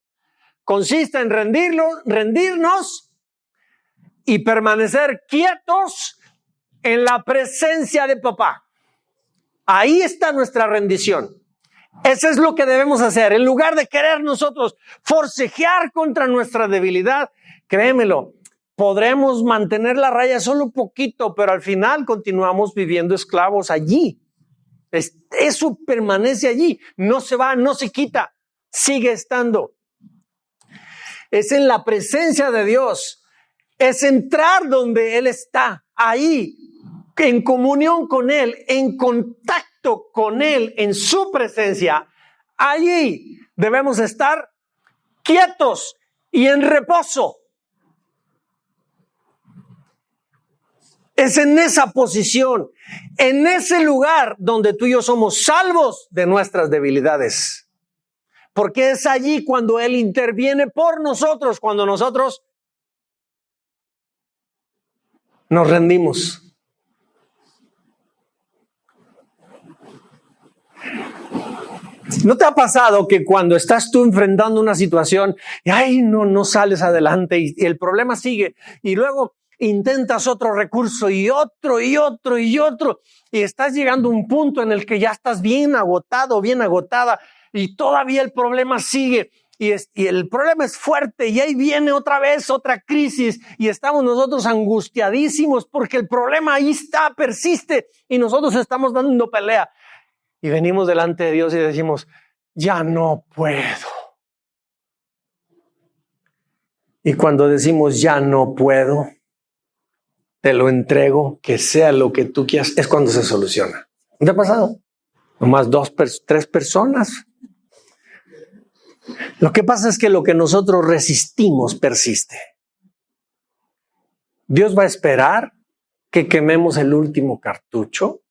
Consiste en rendirnos y permanecer quietos en la presencia de papá. Ahí está nuestra rendición. Eso es lo que debemos hacer. En lugar de querer nosotros forcejear contra nuestra debilidad, créemelo, podremos mantener la raya solo un poquito, pero al final continuamos viviendo esclavos allí. Eso permanece allí, no se va, no se quita, sigue estando. Es en la presencia de Dios, es entrar donde Él está, ahí, en comunión con Él, en contacto con Él, en su presencia. Allí debemos estar quietos y en reposo. Es en esa posición, en ese lugar donde tú y yo somos salvos de nuestras debilidades. Porque es allí cuando Él interviene por nosotros, cuando nosotros nos rendimos. ¿No te ha pasado que cuando estás tú enfrentando una situación y no sales adelante y el problema sigue y luego intentas otro recurso y otro y estás llegando a un punto en el que ya estás bien agotado, bien agotada y todavía el problema sigue y el problema es fuerte y ahí viene otra vez otra crisis y estamos nosotros angustiadísimos porque el problema ahí está, persiste y nosotros estamos dando pelea y venimos delante de Dios y decimos, ya no puedo. Y cuando decimos ya no puedo, te lo entrego, que sea lo que tú quieras, es cuando se soluciona. ¿No te ha pasado? Nomás 3 personas. Lo que pasa es que lo que nosotros resistimos persiste. Dios va a esperar que quememos el último cartucho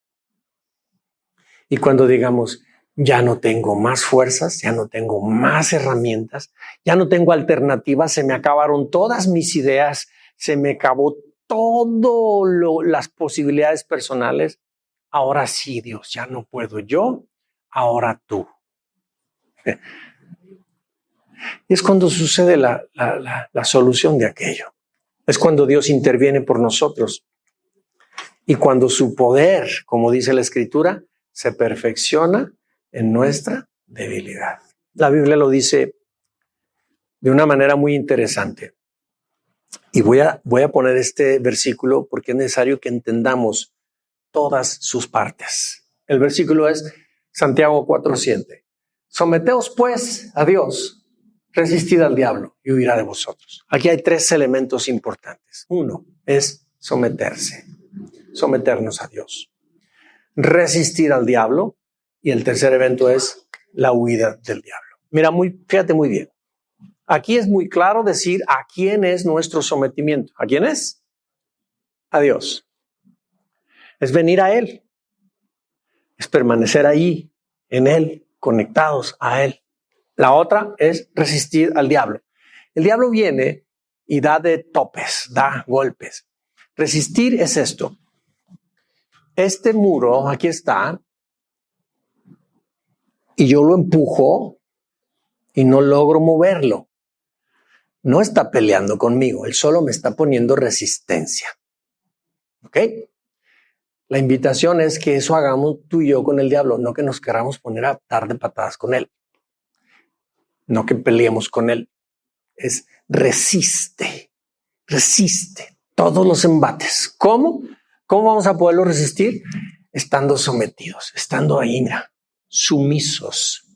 y cuando digamos, ya no tengo más fuerzas, ya no tengo más herramientas, ya no tengo alternativas, se me acabaron todas mis ideas, se me acabó las posibilidades personales. Ahora sí, Dios, ya no puedo yo, ahora tú. Y es cuando sucede la solución de aquello. Es cuando Dios interviene por nosotros. Y cuando su poder, como dice la Escritura, se perfecciona en nuestra debilidad. La Biblia lo dice de una manera muy interesante. Y voy a poner este versículo porque es necesario que entendamos todas sus partes. El versículo es Santiago 4:7. Someteos pues a Dios, resistid al diablo y huirá de vosotros. Aquí hay 3 elementos importantes. 1 es someternos a Dios. Resistir al diablo y el tercer evento es la huida del diablo. Mira, fíjate muy bien. Aquí es muy claro decir a quién es nuestro sometimiento. ¿A quién es? A Dios. Es venir a Él. Es permanecer ahí, en Él, conectados a Él. La otra es resistir al diablo. El diablo viene y da de topes, da golpes. Resistir es esto. Este muro aquí está y yo lo empujo y no logro moverlo. No está peleando conmigo, él solo me está poniendo resistencia. ¿Ok? La invitación es que eso hagamos tú y yo con el diablo, no que nos queramos poner a dar de patadas con él. No que peleemos con él. Es resiste todos los embates. ¿Cómo? ¿Cómo vamos a poderlo resistir? Estando sometidos, estando ahí, sumisos.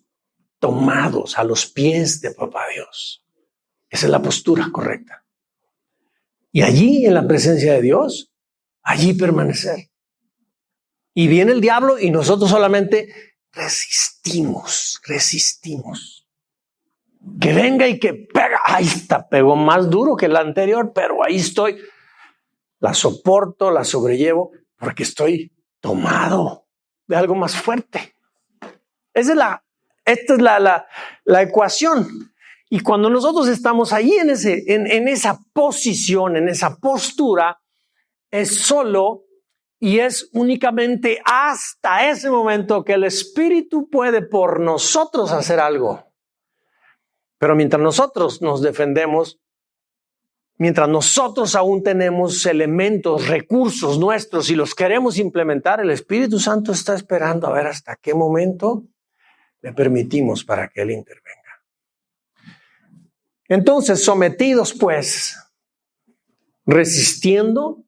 tomados a los pies de Papá Dios. Esa es la postura correcta. Y allí, en la presencia de Dios, allí permanecer. Y viene el diablo y nosotros solamente resistimos. Que venga y que pega. Ahí está, pegó más duro que el anterior, pero ahí estoy. La soporto, la sobrellevo, porque estoy tomado de algo más fuerte. Esta es la ecuación. Y cuando nosotros estamos ahí en esa posición, en esa postura, es solo y es únicamente hasta ese momento que el Espíritu puede por nosotros hacer algo. Pero mientras nosotros nos defendemos, mientras nosotros aún tenemos elementos, recursos nuestros y los queremos implementar, el Espíritu Santo está esperando a ver hasta qué momento le permitimos para que Él intervenga. Entonces, sometidos pues, resistiendo,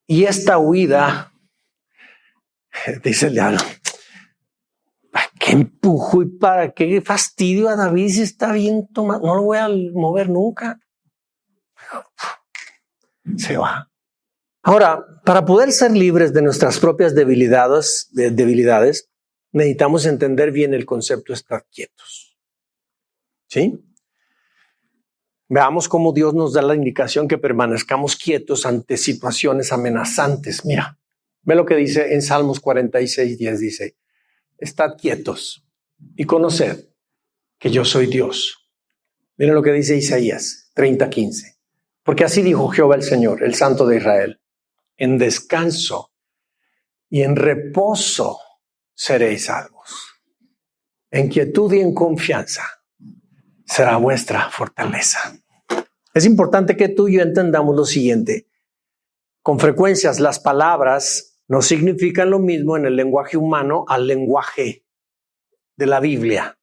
y esta huida, dice el diablo, ¿para qué empujo y para qué fastidio a David si está bien tomado? No lo voy a mover nunca. Se va. Ahora, para poder ser libres de nuestras propias debilidades, necesitamos entender bien el concepto de estar quietos. ¿Sí? Veamos cómo Dios nos da la indicación que permanezcamos quietos ante situaciones amenazantes. Mira, ve lo que dice en Salmos 46:10, dice: estad quietos y conoced que yo soy Dios. Miren lo que dice Isaías 30:15. Porque así dijo Jehová el Señor, el Santo de Israel: en descanso y en reposo seréis salvos. En quietud y en confianza será vuestra fortaleza. Es importante que tú y yo entendamos lo siguiente. Con frecuencias las palabras no significan lo mismo en el lenguaje humano al lenguaje de la Biblia.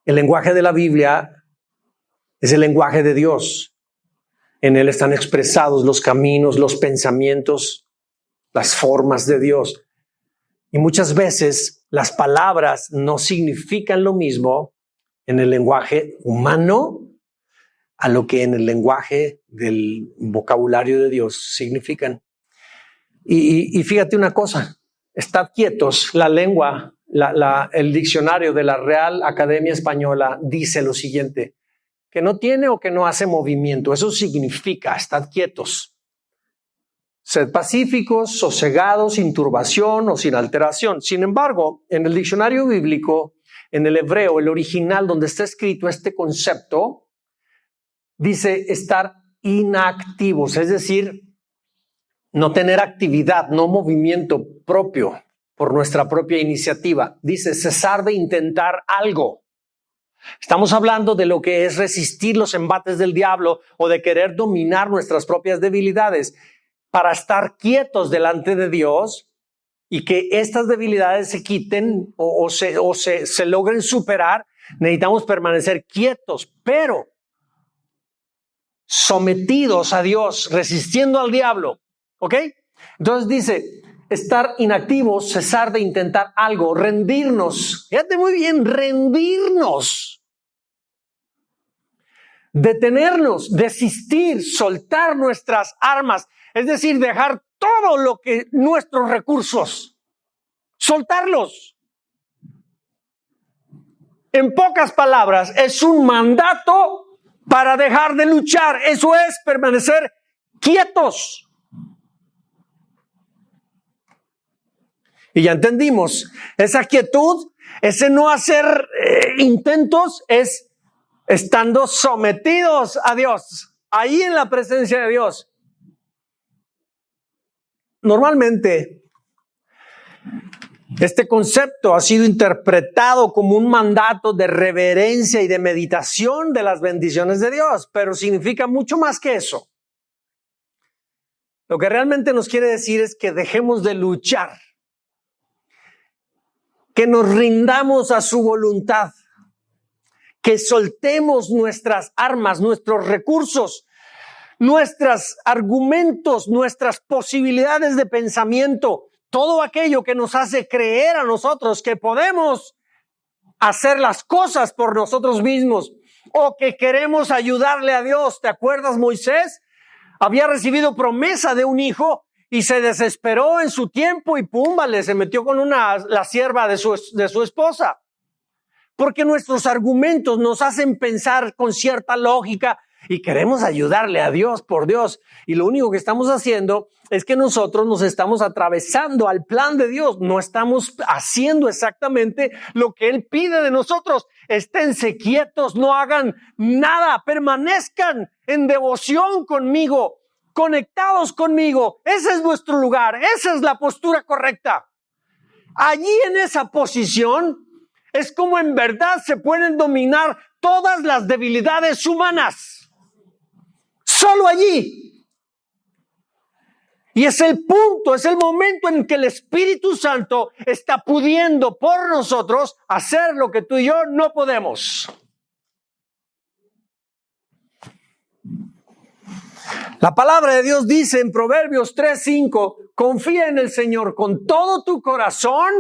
El lenguaje de la Biblia es el lenguaje de Dios. En él están expresados los caminos, los pensamientos, las formas de Dios. Y muchas veces las palabras no significan lo mismo en el lenguaje humano a lo que en el lenguaje del vocabulario de Dios significan. Y fíjate una cosa, estad quietos. La lengua, el diccionario de la Real Academia Española dice lo siguiente: que no tiene o que no hace movimiento. Eso significa, estad quietos. Sed pacíficos, sosegados, sin turbación o sin alteración. Sin embargo, en el diccionario bíblico, en el hebreo, el original donde está escrito este concepto, dice estar inactivos, es decir, no tener actividad, no movimiento propio por nuestra propia iniciativa. Dice cesar de intentar algo. Estamos hablando de lo que es resistir los embates del diablo o de querer dominar nuestras propias debilidades. Para estar quietos delante de Dios y que estas debilidades se quiten o se logren superar, necesitamos permanecer quietos, pero sometidos a Dios, resistiendo al diablo. ¿Ok? Entonces dice, estar inactivos, cesar de intentar algo, rendirnos. Fíjate muy bien, rendirnos. Detenernos, desistir, soltar nuestras armas. Es decir, dejar todo lo que nuestros recursos, soltarlos. En pocas palabras, es un mandato para dejar de luchar. Eso es permanecer quietos. Y ya entendimos, esa quietud, ese no hacer intentos, es estando sometidos a Dios, ahí en la presencia de Dios. Normalmente, este concepto ha sido interpretado como un mandato de reverencia y de meditación de las bendiciones de Dios, pero significa mucho más que eso. Lo que realmente nos quiere decir es que dejemos de luchar, que nos rindamos a su voluntad, que soltemos nuestras armas, nuestros recursos, nuestros argumentos, nuestras posibilidades de pensamiento, todo aquello que nos hace creer a nosotros que podemos hacer las cosas por nosotros mismos o que queremos ayudarle a Dios. ¿Te acuerdas? Moisés había recibido promesa de un hijo y se desesperó en su tiempo y púmbale, se metió con la sierva de su esposa. Porque nuestros argumentos nos hacen pensar con cierta lógica y queremos ayudarle a Dios por Dios. Y lo único que estamos haciendo es que nosotros nos estamos atravesando al plan de Dios. No estamos haciendo exactamente lo que Él pide de nosotros. Esténse quietos, no hagan nada, permanezcan en devoción conmigo, conectados conmigo. Ese es nuestro lugar, esa es la postura correcta. Allí en esa posición es como en verdad se pueden dominar todas las debilidades humanas. Solo allí. Y es el punto, es el momento en que el Espíritu Santo está pudiendo por nosotros hacer lo que tú y yo no podemos. La palabra de Dios dice en Proverbios 3:5, confía en el Señor con todo tu corazón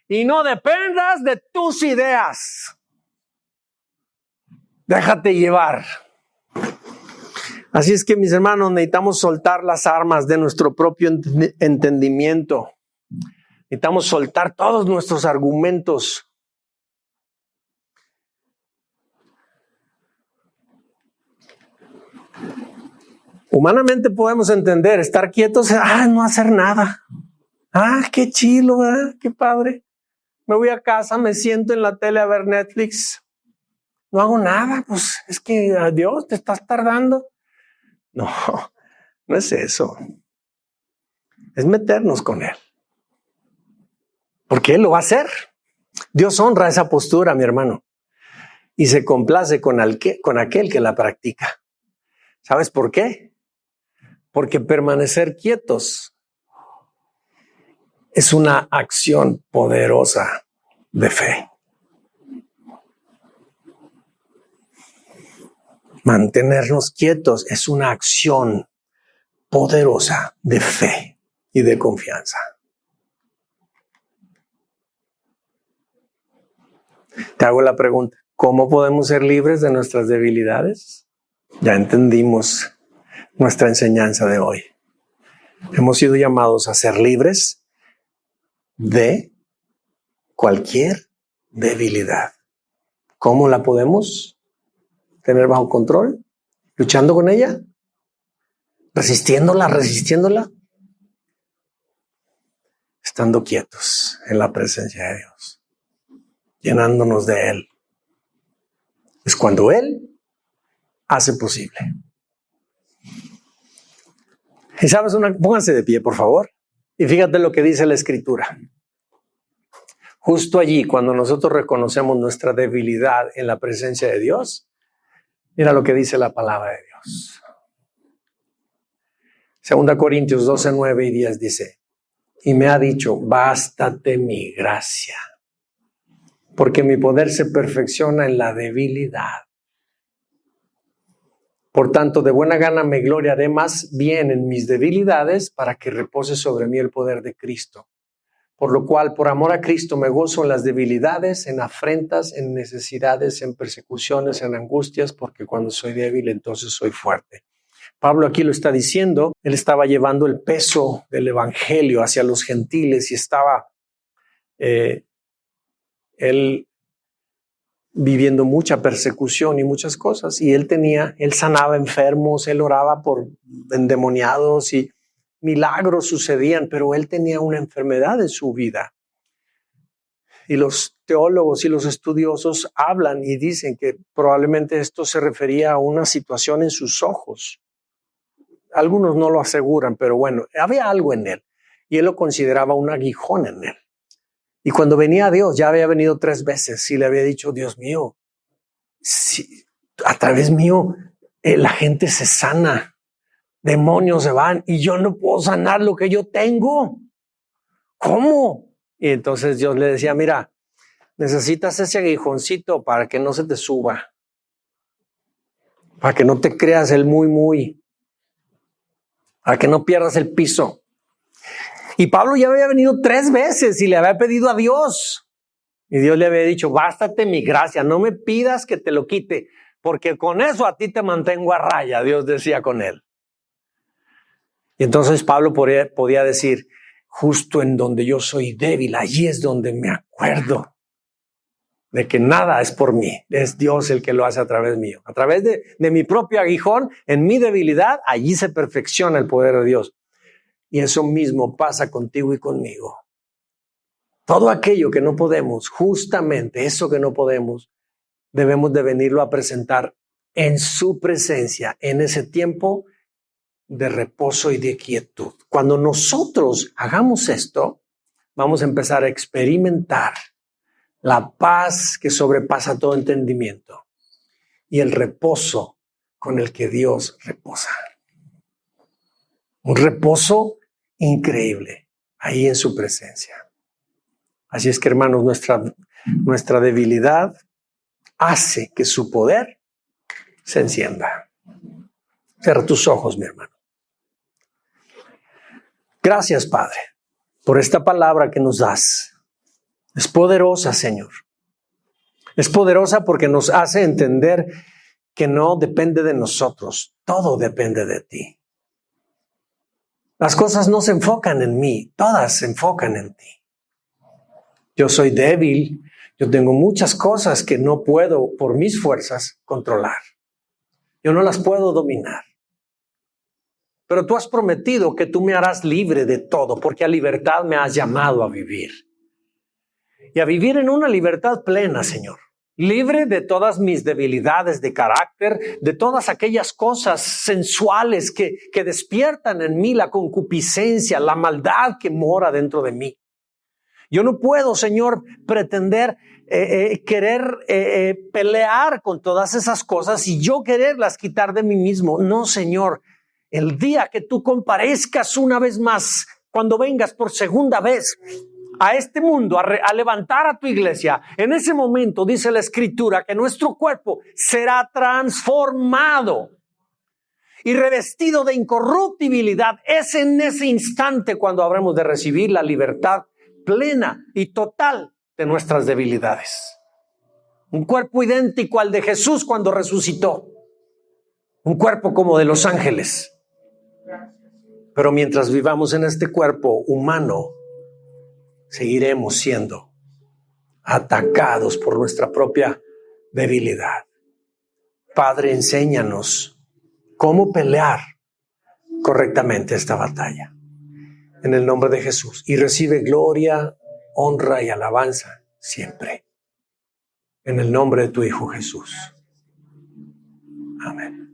y no dependas de tus ideas. Déjate llevar. Así es que, mis hermanos, necesitamos soltar las armas de nuestro propio entendimiento. Necesitamos soltar todos nuestros argumentos. Humanamente podemos entender, estar quietos, no hacer nada. Qué chilo, ¿verdad? Qué padre. Me voy a casa, me siento en la tele a ver Netflix. No hago nada, pues es que adiós, te estás tardando. No, no es eso. Es meternos con Él. Porque Él lo va a hacer. Dios honra esa postura, mi hermano. Y se complace con aquel que la practica. ¿Sabes por qué? Porque permanecer quietos es una acción poderosa de fe. Mantenernos quietos es una acción poderosa de fe y de confianza. Te hago la pregunta, ¿cómo podemos ser libres de nuestras debilidades? Ya entendimos nuestra enseñanza de hoy. Hemos sido llamados a ser libres de cualquier debilidad. ¿Cómo la podemos tener bajo control? ¿Luchando con ella? ¿Resistiéndola? Estando quietos en la presencia de Dios, llenándonos de Él. Es cuando Él hace posible. Y sabes, pónganse de pie, por favor. Y fíjate lo que dice la Escritura. Justo allí, cuando nosotros reconocemos nuestra debilidad en la presencia de Dios, mira lo que dice la palabra de Dios. 2 Corintios 12, 9 y 10 dice, y me ha dicho, bástate mi gracia, porque mi poder se perfecciona en la debilidad. Por tanto, de buena gana me gloriaré más bien en mis debilidades para que repose sobre mí el poder de Cristo. Por lo cual, por amor a Cristo, me gozo en las debilidades, en afrentas, en necesidades, en persecuciones, en angustias, porque cuando soy débil, entonces soy fuerte. Pablo aquí lo está diciendo, él estaba llevando el peso del evangelio hacia los gentiles y estaba él viviendo mucha persecución y muchas cosas. Y él sanaba enfermos, él oraba por endemoniados y milagros sucedían, pero él tenía una enfermedad en su vida. Y los teólogos y los estudiosos hablan y dicen que probablemente esto se refería a una situación en sus ojos. Algunos no lo aseguran, pero bueno, había algo en él y él lo consideraba un aguijón en él. Y cuando venía a Dios, ya había venido 3 veces y le había dicho, Dios mío, si a través mío la gente se sana, demonios se van y yo no puedo sanar lo que yo tengo. ¿Cómo? Y entonces Dios le decía, mira, necesitas ese aguijoncito para que no se te suba, para que no te creas el muy, para que no pierdas el piso. Y Pablo ya había venido 3 veces y le había pedido a Dios. Y Dios le había dicho, bástate mi gracia, no me pidas que te lo quite, porque con eso a ti te mantengo a raya, Dios decía con él. Y entonces Pablo podía decir, justo en donde yo soy débil, allí es donde me acuerdo de que nada es por mí, es Dios el que lo hace a través mío. A través de mi propio aguijón, en mi debilidad, allí se perfecciona el poder de Dios. Y eso mismo pasa contigo y conmigo. Todo aquello que no podemos, justamente eso que no podemos, debemos de venirlo a presentar en su presencia, en ese tiempo de reposo y de quietud. Cuando nosotros hagamos esto, vamos a empezar a experimentar la paz que sobrepasa todo entendimiento y el reposo con el que Dios reposa. Un reposo increíble ahí en su presencia. Así es que, hermanos, nuestra debilidad hace que su poder se encienda. Cierra tus ojos, mi hermano. Gracias, Padre, por esta palabra que nos das. Es poderosa, Señor. Es poderosa porque nos hace entender que no depende de nosotros. Todo depende de ti. Las cosas no se enfocan en mí, todas se enfocan en ti. Yo soy débil, yo tengo muchas cosas que no puedo por mis fuerzas controlar. Yo no las puedo dominar. Pero tú has prometido que tú me harás libre de todo, porque a libertad me has llamado a vivir. Y a vivir en una libertad plena, Señor. Libre de todas mis debilidades de carácter, de todas aquellas cosas sensuales que despiertan en mí la concupiscencia, la maldad que mora dentro de mí. Yo no puedo, Señor, pretender querer pelear con todas esas cosas y yo quererlas quitar de mí mismo. No, Señor, el día que tú comparezcas una vez más, cuando vengas por segunda vez a este mundo, a levantar a tu iglesia, en ese momento dice la Escritura que nuestro cuerpo será transformado y revestido de incorruptibilidad. Es en ese instante cuando habremos de recibir la libertad plena y total de nuestras debilidades. Un cuerpo idéntico al de Jesús cuando resucitó. Un cuerpo como de los ángeles. Pero mientras vivamos en este cuerpo humano, seguiremos siendo atacados por nuestra propia debilidad. Padre, enséñanos cómo pelear correctamente esta batalla. En el nombre de Jesús. Y recibe gloria, honra y alabanza siempre. En el nombre de tu Hijo Jesús. Amén.